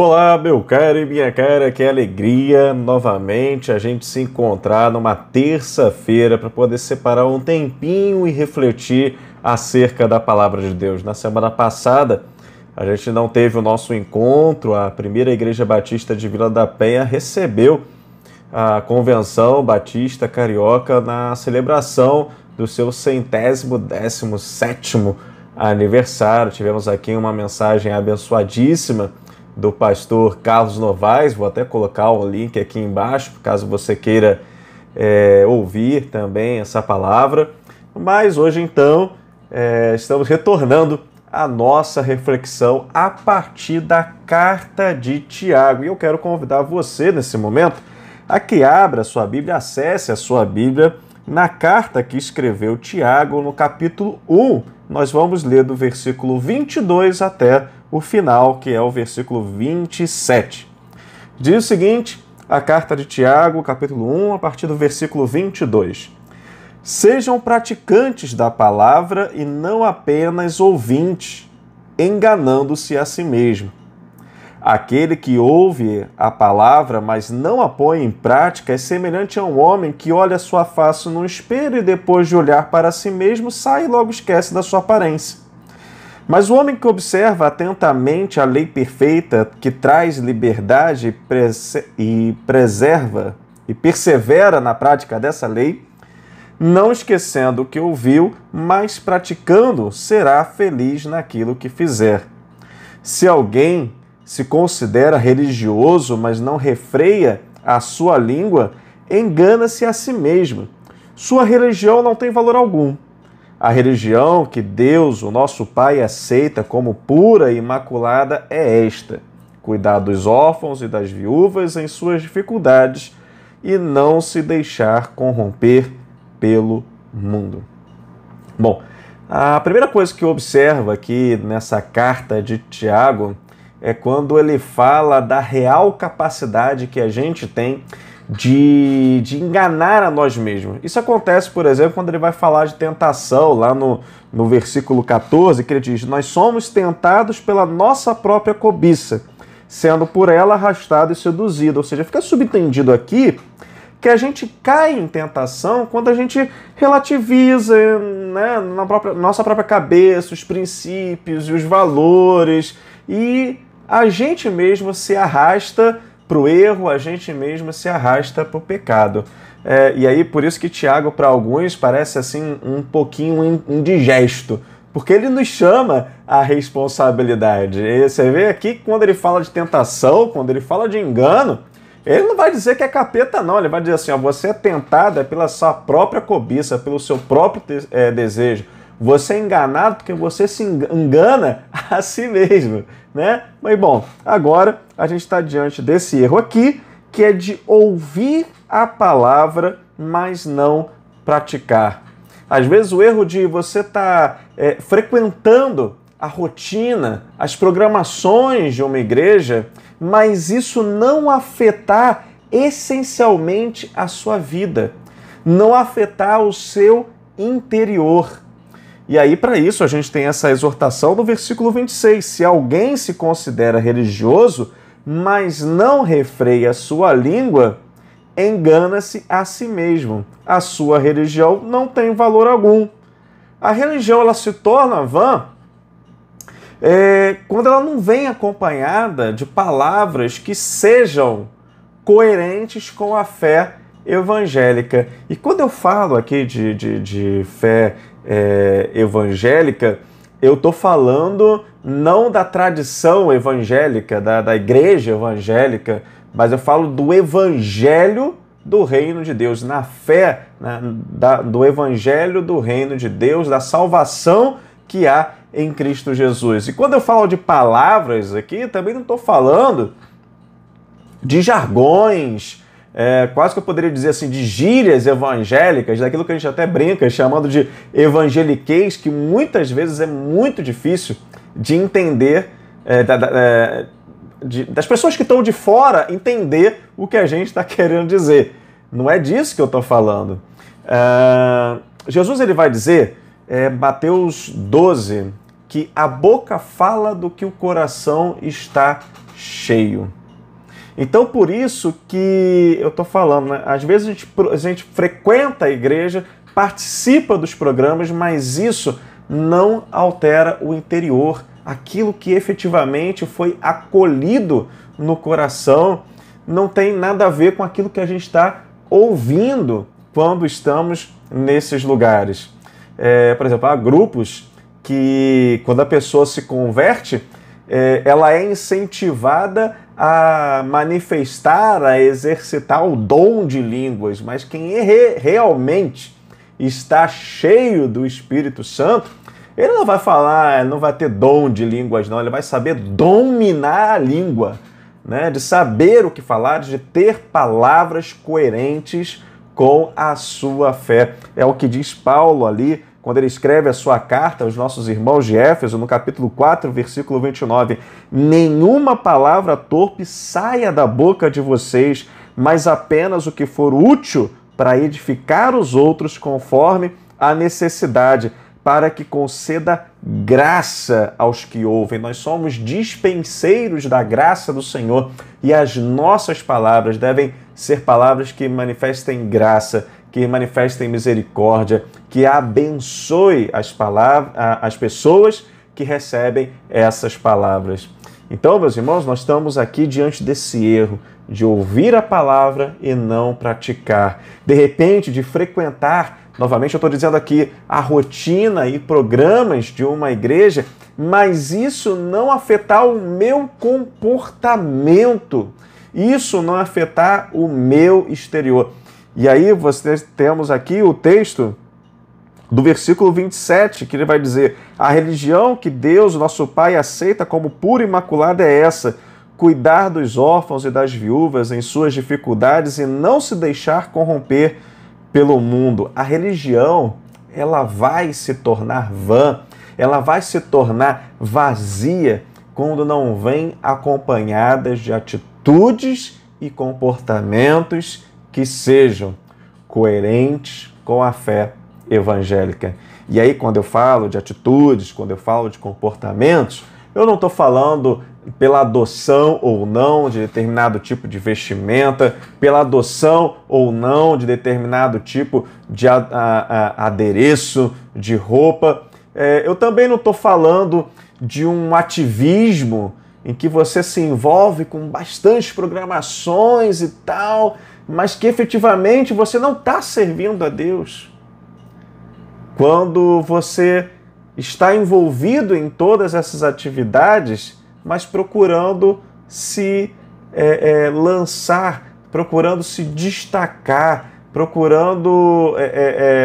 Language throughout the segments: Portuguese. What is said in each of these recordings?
Olá, meu caro e minha cara, que alegria novamente a gente se encontrar numa terça-feira para poder separar um tempinho e refletir acerca da Palavra de Deus. Na semana passada, a gente não teve o nosso encontro, a primeira Igreja Batista de Vila da Penha recebeu a Convenção Batista Carioca na celebração do seu 117º aniversário. Tivemos aqui uma mensagem abençoadíssima do pastor Carlos Novaes. Vou até colocar o link aqui embaixo, caso você queira ouvir também essa palavra. Mas hoje, então, estamos retornando à nossa reflexão a partir da carta de Tiago. E eu quero convidar você, nesse momento, a que abra a sua Bíblia, acesse a sua Bíblia na carta que escreveu Tiago, no capítulo 1. Nós vamos ler do versículo 22 até o final, que é o versículo 27. Diz o seguinte, a carta de Tiago, capítulo 1, a partir do versículo 22. Sejam praticantes da palavra e não apenas ouvintes, enganando-se a si mesmo. Aquele que ouve a palavra, mas não a põe em prática, é semelhante a um homem que olha sua face no espelho e depois de olhar para si mesmo, sai e logo esquece da sua aparência. Mas o homem que observa atentamente a lei perfeita, que traz liberdade e preserva e persevera na prática dessa lei, não esquecendo o que ouviu, mas praticando, será feliz naquilo que fizer. Se alguém se considera religioso, mas não refreia a sua língua, engana-se a si mesmo. Sua religião não tem valor algum. A religião que Deus, o nosso Pai, aceita como pura e imaculada é esta: cuidar dos órfãos e das viúvas em suas dificuldades e não se deixar corromper pelo mundo. Bom, a primeira coisa que eu observo aqui nessa carta de Tiago é quando ele fala da real capacidade que a gente tem de enganar a nós mesmos. Isso acontece, por exemplo, quando ele vai falar de tentação, lá no versículo 14, que ele diz: nós somos tentados pela nossa própria cobiça, sendo por ela arrastado e seduzido. Ou seja, fica subentendido aqui que a gente cai em tentação quando a gente relativiza, né, na nossa própria cabeça os princípios e os valores, e a gente mesmo se arrasta para o erro, a gente mesmo se arrasta para o pecado. E aí, por isso que Tiago, para alguns, parece assim um pouquinho indigesto, porque ele nos chama à responsabilidade. E você vê aqui que quando ele fala de tentação, quando ele fala de engano, ele não vai dizer que é capeta, não. Ele vai dizer assim, ó, você é tentado pela sua própria cobiça, pelo seu próprio desejo. Você é enganado porque você se engana a si mesmo, né? Mas, bom, agora a gente está diante desse erro aqui, que é de ouvir a palavra, mas não praticar. Às vezes o erro de você estar frequentando a rotina, as programações de uma igreja, mas isso não afetar essencialmente a sua vida, não afetar o seu interior. E aí, para isso, a gente tem essa exortação do versículo 26. Se alguém se considera religioso, mas não refreia a sua língua, engana-se a si mesmo. A sua religião não tem valor algum. A religião ela se torna vã quando ela não vem acompanhada de palavras que sejam coerentes com a fé evangélica. E quando eu falo aqui de fé evangélica, eu estou falando não da tradição evangélica, da igreja evangélica, mas eu falo do evangelho do reino de Deus, na fé, né, do evangelho do reino de Deus, da salvação que há em Cristo Jesus. E quando eu falo de palavras aqui, também não estou falando de jargões, quase que eu poderia dizer assim, de gírias evangélicas, daquilo que a gente até brinca, chamando de evangeliquez, que muitas vezes é muito difícil de entender, das pessoas que estão de fora entender o que a gente está querendo dizer. Não é disso que eu estou falando. Jesus ele vai dizer, Mateus 12, que a boca fala do que o coração está cheio. Então, por isso que eu estou falando, né? Às vezes a gente frequenta a igreja, participa dos programas, mas isso não altera o interior, aquilo que efetivamente foi acolhido no coração, não tem nada a ver com aquilo que a gente está ouvindo quando estamos nesses lugares. Por exemplo, há grupos que, quando a pessoa se converte, ela é incentivada a manifestar, a exercitar o dom de línguas, mas quem realmente está cheio do Espírito Santo, ele não vai falar, não vai ter dom de línguas, não, ele vai saber dominar a língua, né? De saber o que falar, de ter palavras coerentes com a sua fé. É o que diz Paulo ali, quando ele escreve a sua carta aos nossos irmãos de Éfeso, no capítulo 4, versículo 29. Nenhuma palavra torpe saia da boca de vocês, mas apenas o que for útil para edificar os outros conforme a necessidade, para que conceda graça aos que ouvem. Nós somos dispenseiros da graça do Senhor e as nossas palavras devem ser palavras que manifestem graça, que manifestem misericórdia, que abençoe as pessoas que recebem essas palavras. Então, meus irmãos, nós estamos aqui diante desse erro de ouvir a palavra e não praticar. De repente, de frequentar, novamente eu estou dizendo aqui, a rotina e programas de uma igreja, mas isso não afetar o meu comportamento, isso não afetar o meu exterior. E aí temos aqui o texto do versículo 27, que ele vai dizer: a religião que Deus, nosso Pai, aceita como pura e imaculada é essa, cuidar dos órfãos e das viúvas em suas dificuldades e não se deixar corromper pelo mundo. A religião, ela vai se tornar vã, ela vai se tornar vazia quando não vem acompanhadas de atitudes e comportamentos que sejam coerentes com a fé evangélica. E aí, quando eu falo de atitudes, quando eu falo de comportamentos, eu não estou falando pela adoção ou não de determinado tipo de vestimenta, pela adoção ou não de determinado tipo de adereço, de roupa. Eu também não estou falando de um ativismo em que você se envolve com bastantes programações e tal, mas que efetivamente você não está servindo a Deus. Quando você está envolvido em todas essas atividades, mas procurando se lançar, procurando se destacar, procurando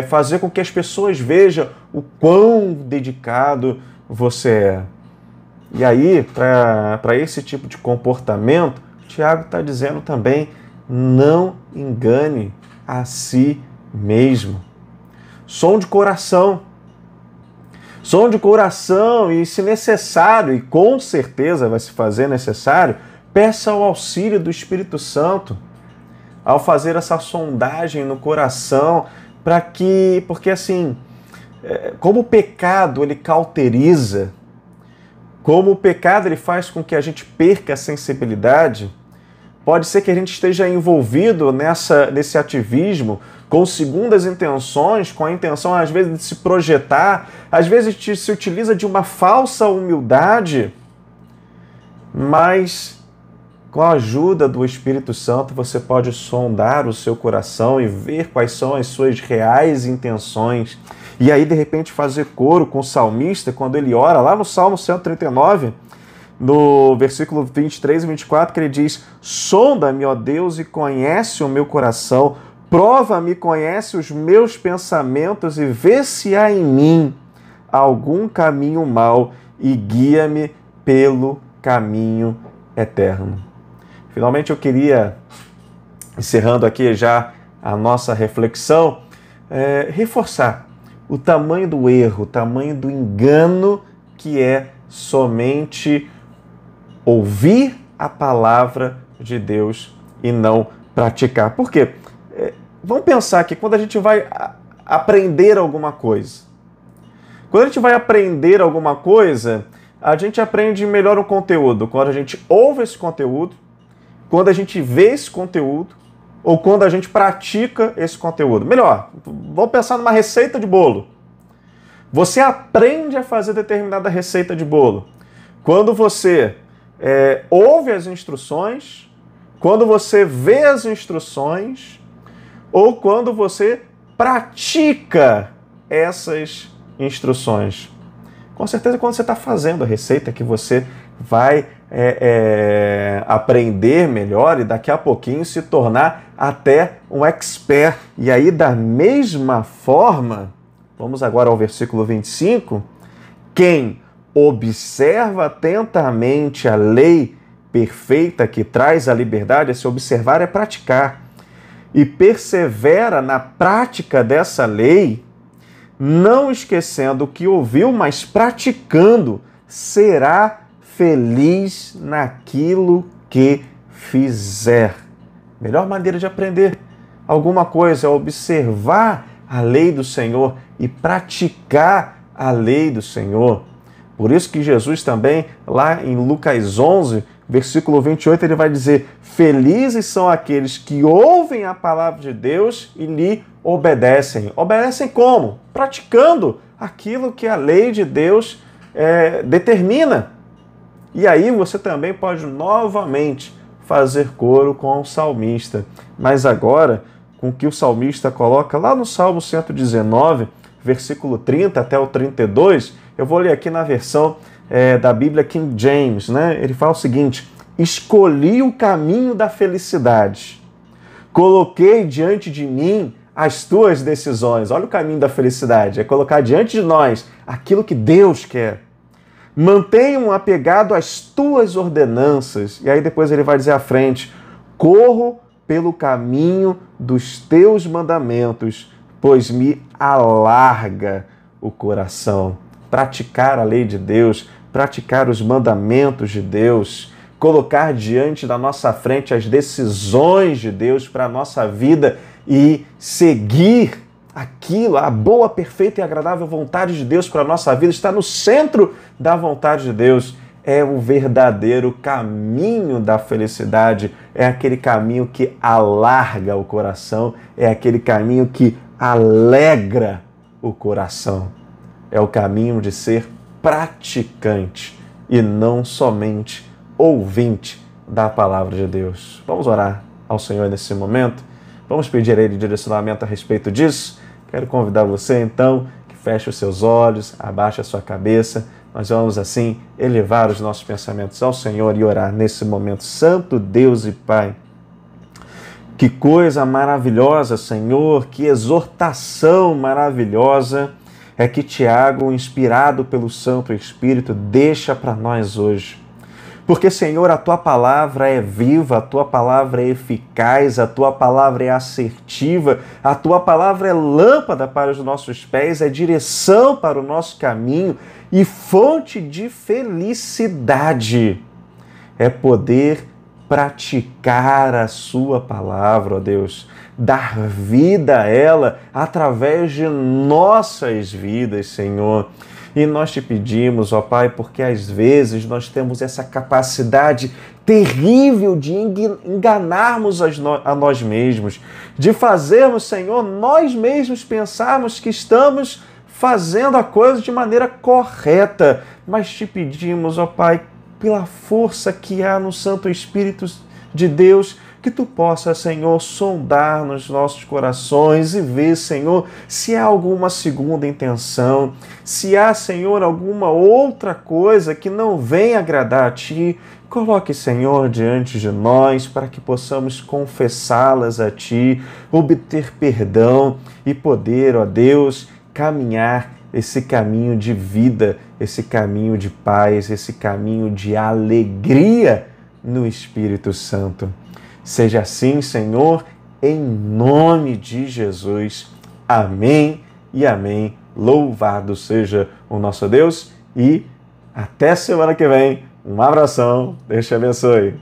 fazer com que as pessoas vejam o quão dedicado você é. E aí, para esse tipo de comportamento, Tiago está dizendo também: não engane a si mesmo. Som de coração. Som de coração, e se necessário, e com certeza vai se fazer necessário, peça o auxílio do Espírito Santo ao fazer essa sondagem no coração, porque assim, como o pecado ele cauteriza, como o pecado ele faz com que a gente perca a sensibilidade, pode ser que a gente esteja envolvido nesse ativismo com segundas intenções, com a intenção, às vezes, de se projetar, às vezes se utiliza de uma falsa humildade, mas com a ajuda do Espírito Santo você pode sondar o seu coração e ver quais são as suas reais intenções. E aí, de repente, fazer coro com o salmista, quando ele ora, lá no Salmo 139, no versículo 23 e 24, que ele diz: sonda-me, ó Deus, e conhece o meu coração, prova-me, conhece os meus pensamentos e vê se há em mim algum caminho mau e guia-me pelo caminho eterno. Finalmente eu queria, encerrando aqui já a nossa reflexão, reforçar o tamanho do erro, o tamanho do engano que é somente ouvir a palavra de Deus e não praticar. Por quê? Vamos pensar que quando a gente vai aprender alguma coisa, A gente aprende melhor um conteúdo quando a gente ouve esse conteúdo, quando a gente vê esse conteúdo, ou quando a gente pratica esse conteúdo. Melhor, vamos pensar numa receita de bolo. Você aprende a fazer determinada receita de bolo quando você ouve as instruções, quando você vê as instruções, ou quando você pratica essas instruções. Com certeza, quando você está fazendo a receita, que você vai aprender melhor e daqui a pouquinho se tornar até um expert. E aí, da mesma forma, vamos agora ao versículo 25, quem observa atentamente a lei perfeita que traz a liberdade, se observar é praticar, e persevera na prática dessa lei, não esquecendo o que ouviu, mas praticando, será feliz naquilo que fizer. Melhor maneira de aprender alguma coisa é observar a lei do Senhor e praticar a lei do Senhor. Por isso que Jesus também, lá em Lucas 11, versículo 28, ele vai dizer: felizes são aqueles que ouvem a palavra de Deus e lhe obedecem. Obedecem como? Praticando aquilo que a lei de Deus determina. E aí você também pode novamente fazer coro com o salmista. Mas agora, com o que o salmista coloca lá no Salmo 119, versículo 30 até o 32, eu vou ler aqui na versão da Bíblia King James, né? Ele fala o seguinte: escolhi o caminho da felicidade, coloquei diante de mim as tuas decisões. Olha o caminho da felicidade, é colocar diante de nós aquilo que Deus quer. Mantenham apegado às tuas ordenanças. E aí depois ele vai dizer à frente: corro pelo caminho dos teus mandamentos, pois me alarga o coração. Praticar a lei de Deus, praticar os mandamentos de Deus, colocar diante da nossa frente as decisões de Deus para a nossa vida e seguir aquilo, a boa, perfeita e agradável vontade de Deus para a nossa vida, está no centro da vontade de Deus. É o verdadeiro caminho da felicidade, é aquele caminho que alarga o coração, é aquele caminho que alegra o coração. É o caminho de ser praticante e não somente ouvinte da palavra de Deus. Vamos orar ao Senhor nesse momento? Vamos pedir a Ele direcionamento a respeito disso? Quero convidar você, então, que feche os seus olhos, abaixe a sua cabeça. Nós vamos, assim, elevar os nossos pensamentos ao Senhor e orar nesse momento. Santo Deus e Pai, que coisa maravilhosa, Senhor, que exortação maravilhosa é que Tiago, inspirado pelo Santo Espírito, deixa para nós hoje. Porque, Senhor, a Tua palavra é viva, a Tua palavra é eficaz, a Tua palavra é assertiva, a Tua palavra é lâmpada para os nossos pés, é direção para o nosso caminho e fonte de felicidade. É poder praticar a Sua palavra, ó Deus, dar vida a ela através de nossas vidas, Senhor. E nós te pedimos, ó Pai, porque às vezes nós temos essa capacidade terrível de enganarmos a nós mesmos, de fazermos, Senhor, nós mesmos pensarmos que estamos fazendo a coisa de maneira correta. Mas te pedimos, ó Pai, pela força que há no Santo Espírito de Deus, que Tu possa, Senhor, sondar nos nossos corações e ver, Senhor, se há alguma segunda intenção, se há, Senhor, alguma outra coisa que não venha agradar a Ti. Coloque, Senhor, diante de nós para que possamos confessá-las a Ti, obter perdão e poder, ó Deus, caminhar esse caminho de vida, esse caminho de paz, esse caminho de alegria no Espírito Santo. Seja assim, Senhor, em nome de Jesus. Amém e amém. Louvado seja o nosso Deus e até semana que vem. Um abração. Deus te abençoe.